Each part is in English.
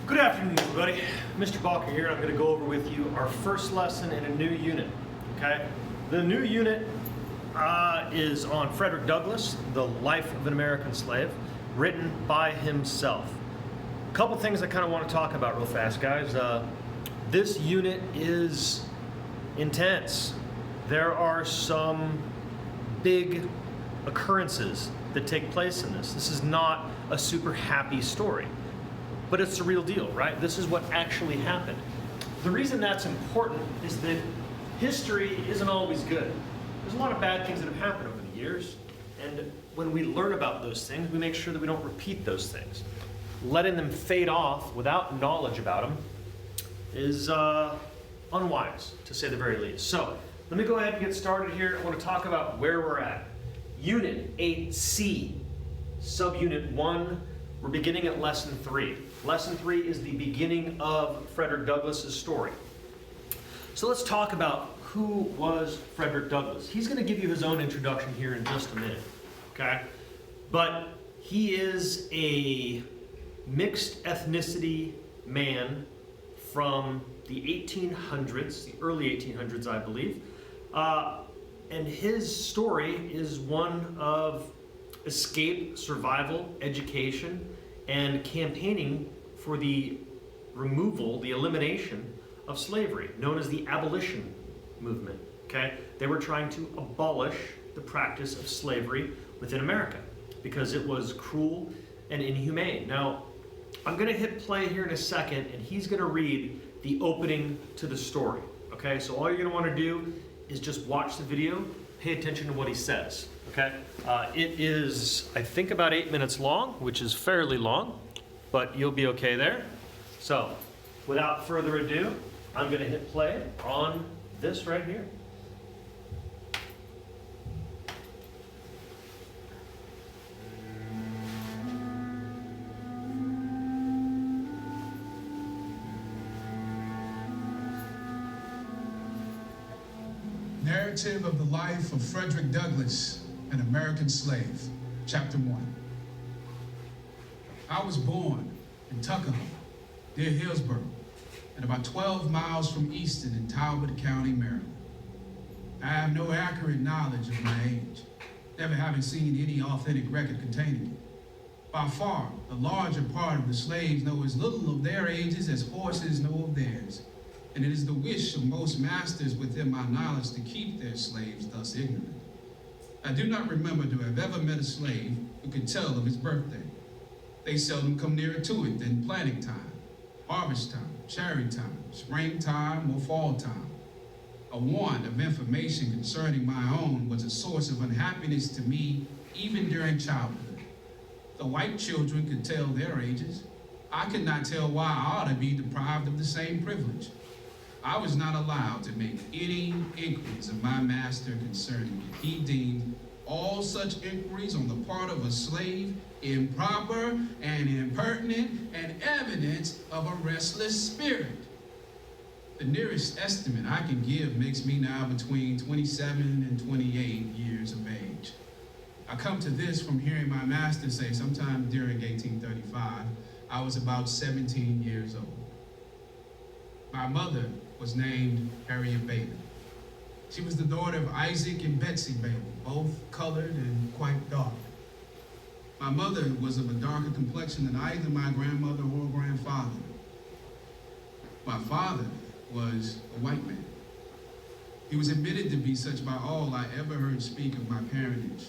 Good afternoon, everybody. Mr. Balker here. I'm going to go over with you our first lesson in a new unit. Okay, the new unit is on Frederick Douglass, The Life of an American Slave, written by himself. A couple things I kind of want to talk about real fast, guys. This unit is intense. There are some big occurrences that take place in this. This is not a super happy story. But it's the real deal, right? This is what actually happened. The reason that's important is that history isn't always good. There's a lot of bad things that have happened over the years, and when we learn about those things, we make sure that we don't repeat those things. Letting them fade off without knowledge about them is unwise, to say the very least. So, let me go ahead and get started here. I want to talk about where we're at. Unit 8C, Subunit 1, we're beginning at Lesson 3. Lesson 3 is the beginning of Frederick Douglass's story. So let's talk about who was Frederick Douglass. He's going to give you his own introduction here in just a minute, okay? But he is a mixed ethnicity man from the 1800s, the early 1800s, I believe. And his story is one of escape, survival, education, and campaigning for the removal, the elimination of slavery, known as the abolition movement. Okay? They were trying to abolish the practice of slavery within America because it was cruel and inhumane. Now, I'm going to hit play here in a second, and he's going to read the opening to the story. Okay? So all you're going to want to do is just watch the video, pay attention to what he says. Okay, it is, I think, about 8 minutes long, which is fairly long, but you'll be okay there. So, without further ado, I'm going to hit play on this right here. Narrative of the life of Frederick Douglass, an American slave, Chapter 1. I was born in Tuckahoe, near Hillsborough, and about 12 miles from Easton in Talbot County, Maryland. I have no accurate knowledge of my age, never having seen any authentic record containing it. By far, the larger part of the slaves know as little of their ages as horses know of theirs, and it is the wish of most masters within my knowledge to keep their slaves thus ignorant. I do not remember to have ever met a slave who could tell of his birthday. They seldom come nearer to it than planting time, harvest time, cherry time, springtime, or fall time. A want of information concerning my own was a source of unhappiness to me even during childhood. The white children could tell their ages. I could not tell why I ought to be deprived of the same privilege. I was not allowed to make any inquiries of my master concerning it. He deemed all such inquiries on the part of a slave improper and impertinent and evidence of a restless spirit. The nearest estimate I can give makes me now between 27 and 28 years of age. I come to this from hearing my master say sometime during 1835, I was about 17 years old. My mother was named Harriet Bailey. She was the daughter of Isaac and Betsy Bailey, both colored and quite dark. My mother was of a darker complexion than either my grandmother or grandfather. My father was a white man. He was admitted to be such by all I ever heard speak of my parentage.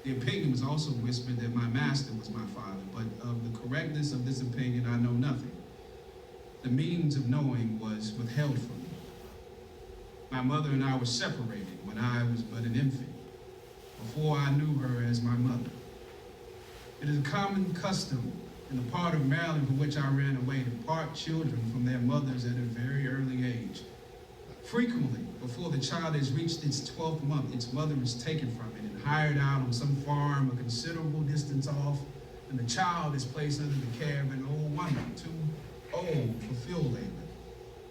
The opinion was also whispered that my master was my father, but of the correctness of this opinion I know nothing. The means of knowing was withheld from me. My mother and I were separated when I was but an infant, before I knew her as my mother. It is a common custom in the part of Maryland from which I ran away to part children from their mothers at a very early age. Frequently, before the child has reached its 12th month, its mother is taken from it and hired out on some farm a considerable distance off, and the child is placed under the care of an old woman, too old for field labor.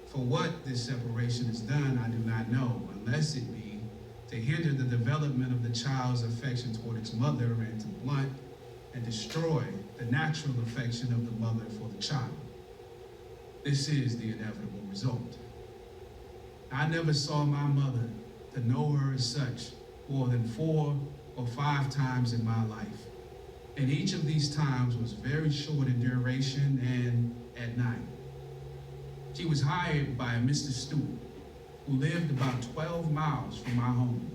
For what this separation is done, I do not know, unless it be to hinder the development of the child's affection toward its mother and to blunt and destroy the natural affection of the mother for the child. This is the inevitable result. I never saw my mother to know her as such more than 4 or 5 times in my life. And each of these times was very short in duration and at night. She was hired by a Mr. Stewart, who lived about 12 miles from my home.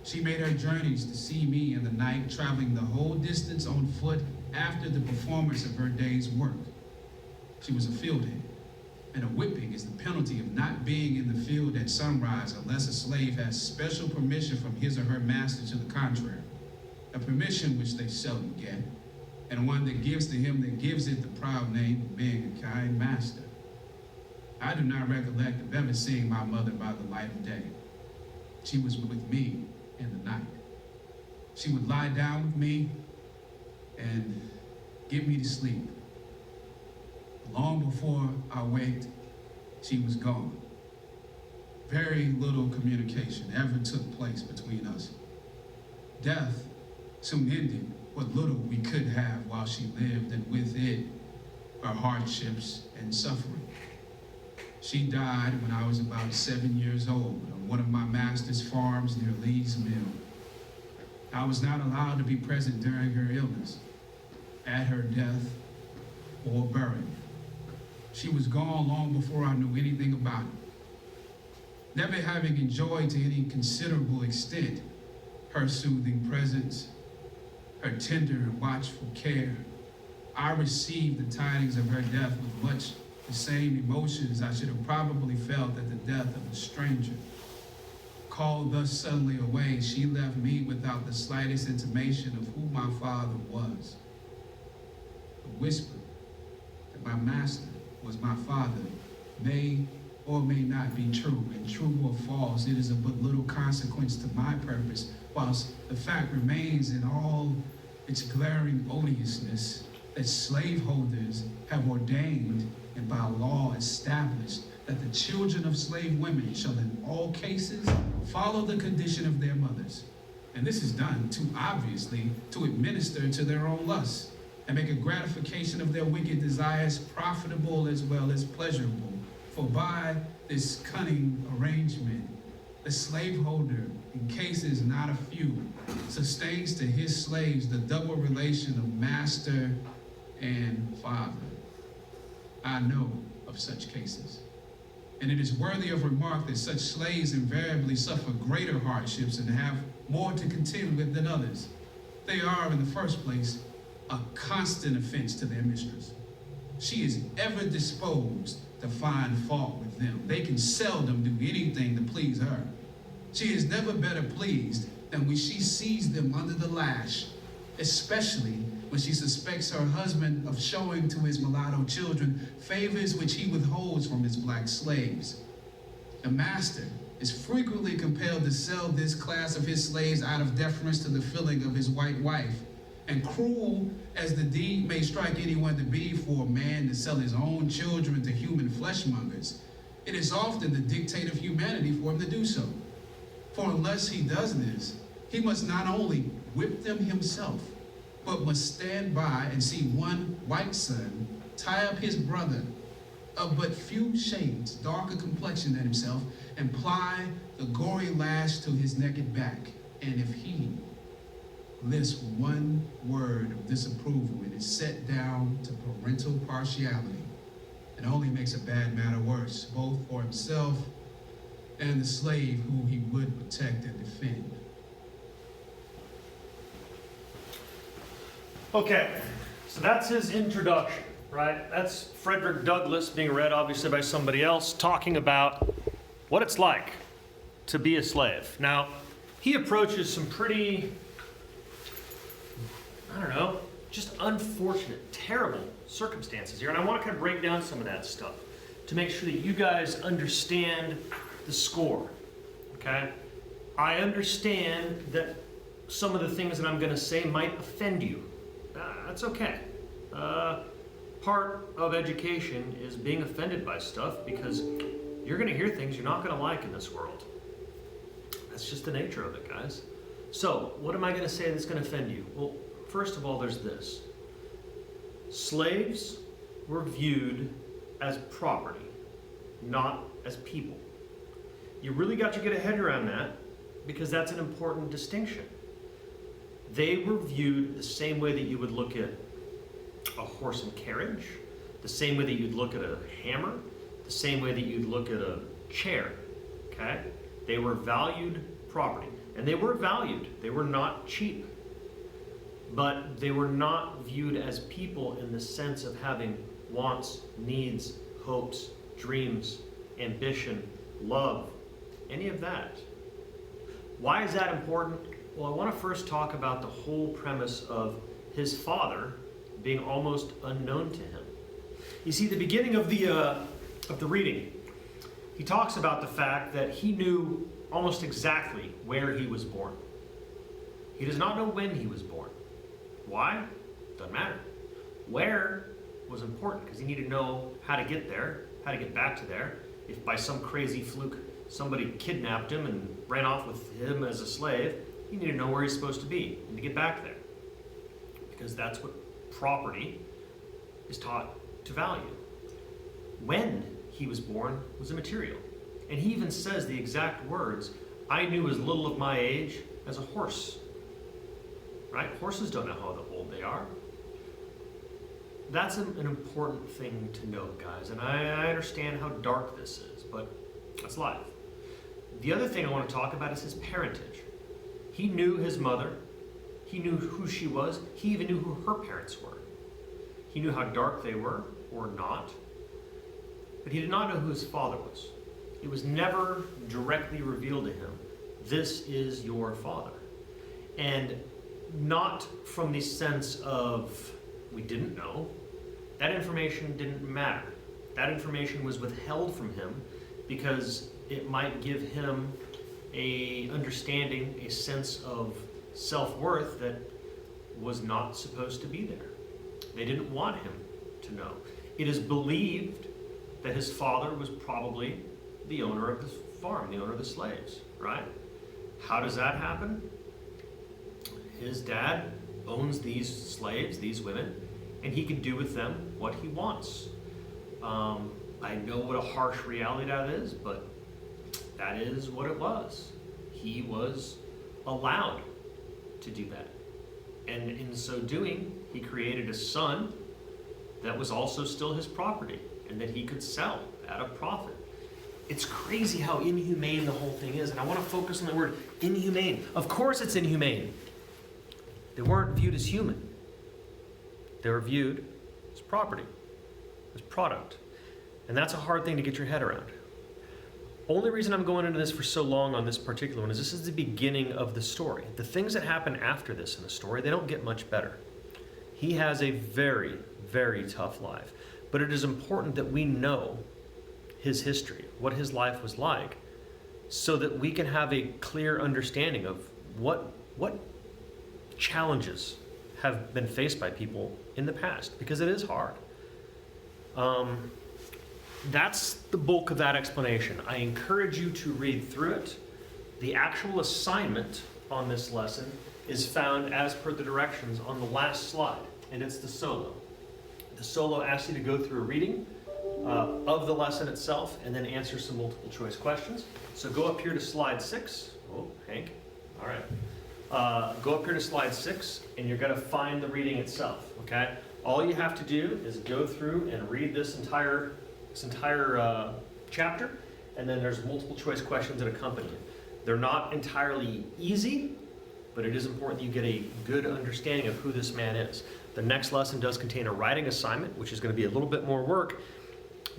She made her journeys to see me in the night, traveling the whole distance on foot after the performance of her day's work. She was a field hand, and a whipping is the penalty of not being in the field at sunrise unless a slave has special permission from his or her master to the contrary, a permission which they seldom get, and one that gives to him that gives it the proud name of being a kind master. I do not recollect of ever seeing my mother by the light of day. She was with me in the night. She would lie down with me and get me to sleep. Long before I waked, she was gone. Very little communication ever took place between us. Death soon ended what little we could have while she lived, and with it, her hardships and suffering. She died when I was about 7 years old on one of my master's farms near Lee's Mill. I was not allowed to be present during her illness, at her death, or burial. She was gone long before I knew anything about it. Never having enjoyed to any considerable extent her soothing presence, her tender and watchful care, I received the tidings of her death with much the same emotions I should have probably felt at the death of a stranger. Called thus suddenly away, she left me without the slightest intimation of who my father was. The whisper that my master was my father may or may not be true, and true or false, it is of but little consequence to my purpose, whilst the fact remains in all its glaring odiousness that slaveholders have ordained and by law established that the children of slave women shall in all cases follow the condition of their mothers. And this is done too obviously to administer to their own lusts and make a gratification of their wicked desires profitable as well as pleasurable. For by this cunning arrangement, the slaveholder, in cases not a few, sustains to his slaves the double relation of master and father. I know of such cases. And it is worthy of remark that such slaves invariably suffer greater hardships and have more to contend with than others. They are, in the first place, a constant offense to their mistress. She is ever disposed to find fault with them. They can seldom do anything to please her. She is never better pleased than when she sees them under the lash, especially when she suspects her husband of showing to his mulatto children favors which he withholds from his black slaves. The master is frequently compelled to sell this class of his slaves out of deference to the feeling of his white wife. And cruel as the deed may strike anyone to be for a man to sell his own children to human fleshmongers, it is often the dictate of humanity for him to do so. For unless he does this, he must not only whip them himself, but must stand by and see one white son tie up his brother of but few shades darker complexion than himself and ply the gory lash to his naked back. And if he lisps one word of disapproval, it is set down to parental partiality. It only makes a bad matter worse, both for himself and the slave who he would protect and defend. Okay, so that's his introduction, right? That's Frederick Douglass being read obviously by somebody else, talking about what it's like to be a slave. Now, he approaches some pretty, I don't know, just unfortunate, terrible circumstances here. And I want to kind of break down some of that stuff to make sure that you guys understand the score, okay? I understand that some of the things that I'm going to say might offend you. That's okay. Part of education is being offended by stuff because you're going to hear things you're not going to like in this world. That's just the nature of it, guys. So, what am I going to say that's going to offend you? Well, first of all, there's this. Slaves were viewed as property, not as people. You really got to get a head around that because that's an important distinction. They were viewed the same way that you would look at a horse and carriage, the same way that you'd look at a hammer, the same way that you'd look at a chair, okay? They were valued property, and they were valued. They were not cheap, but they were not viewed as people in the sense of having wants, needs, hopes, dreams, ambition, love, any of that. Why is that important? Well, I want to first talk about the whole premise of his father being almost unknown to him. You see, the beginning of the reading, he talks about the fact that he knew almost exactly where he was born. He does not know when he was born. Why? Doesn't matter. Where was important because he needed to know how to get there, how to get back to there. If by some crazy fluke somebody kidnapped him and ran off with him as a slave, he needed to know where he's supposed to be and to get back there. Because that's what property is taught to value. When he was born was immaterial. And he even says the exact words, I knew as little of my age as a horse. Right? Horses don't know how old they are. That's an important thing to note, guys. And I understand how dark this is, but that's life. The other thing I want to talk about is his parentage. He knew his mother. He knew who she was. He even knew who her parents were. He knew how dark they were or not. But he did not know who his father was. It was never directly revealed to him, this is your father. And not from the sense of, we didn't know. That information didn't matter. That information was withheld from him because it might give him a understanding, a sense of self-worth that was not supposed to be there. They didn't want him to know. It is believed that his father was probably the owner of the farm, the owner of the slaves, right? How does that happen? His dad owns these slaves, these women, and he can do with them what he wants. I know what a harsh reality that is, but that is what it was. He was allowed to do that. And in so doing, he created a son that was also still his property and that he could sell at a profit. It's crazy how inhumane the whole thing is, and I want to focus on the word inhumane. Of course it's inhumane. They weren't viewed as human. They were viewed as property, as product. And that's a hard thing to get your head around. Only reason I'm going into this for so long on this particular one is this is the beginning of the story. The things that happen after this in the story, they don't get much better. He has a very, very tough life. But it is important that we know his history, what his life was like, so that we can have a clear understanding of what challenges have been faced by people in the past, because it is hard. That's the bulk of that explanation. I encourage you to read through it. The actual assignment on this lesson is found as per the directions on the last slide, and it's the solo. The solo asks you to go through a reading of the lesson itself and then answer some multiple choice questions. So go up here to slide 6. Oh, Hank. All right. Go up here to slide 6, and you're going to find the reading itself, okay? All you have to do is go through and read this entire chapter, and then there's multiple choice questions that accompany it. They're not entirely easy, but it is important that you get a good understanding of who this man is. The next lesson does contain a writing assignment, which is going to be a little bit more work,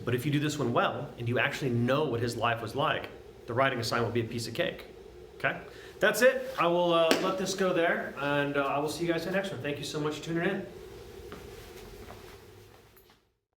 but if you do this one well, and you actually know what his life was like, the writing assignment will be a piece of cake, okay? That's it. I will let this go there, and I will see you guys in the next one. Thank you so much for tuning in.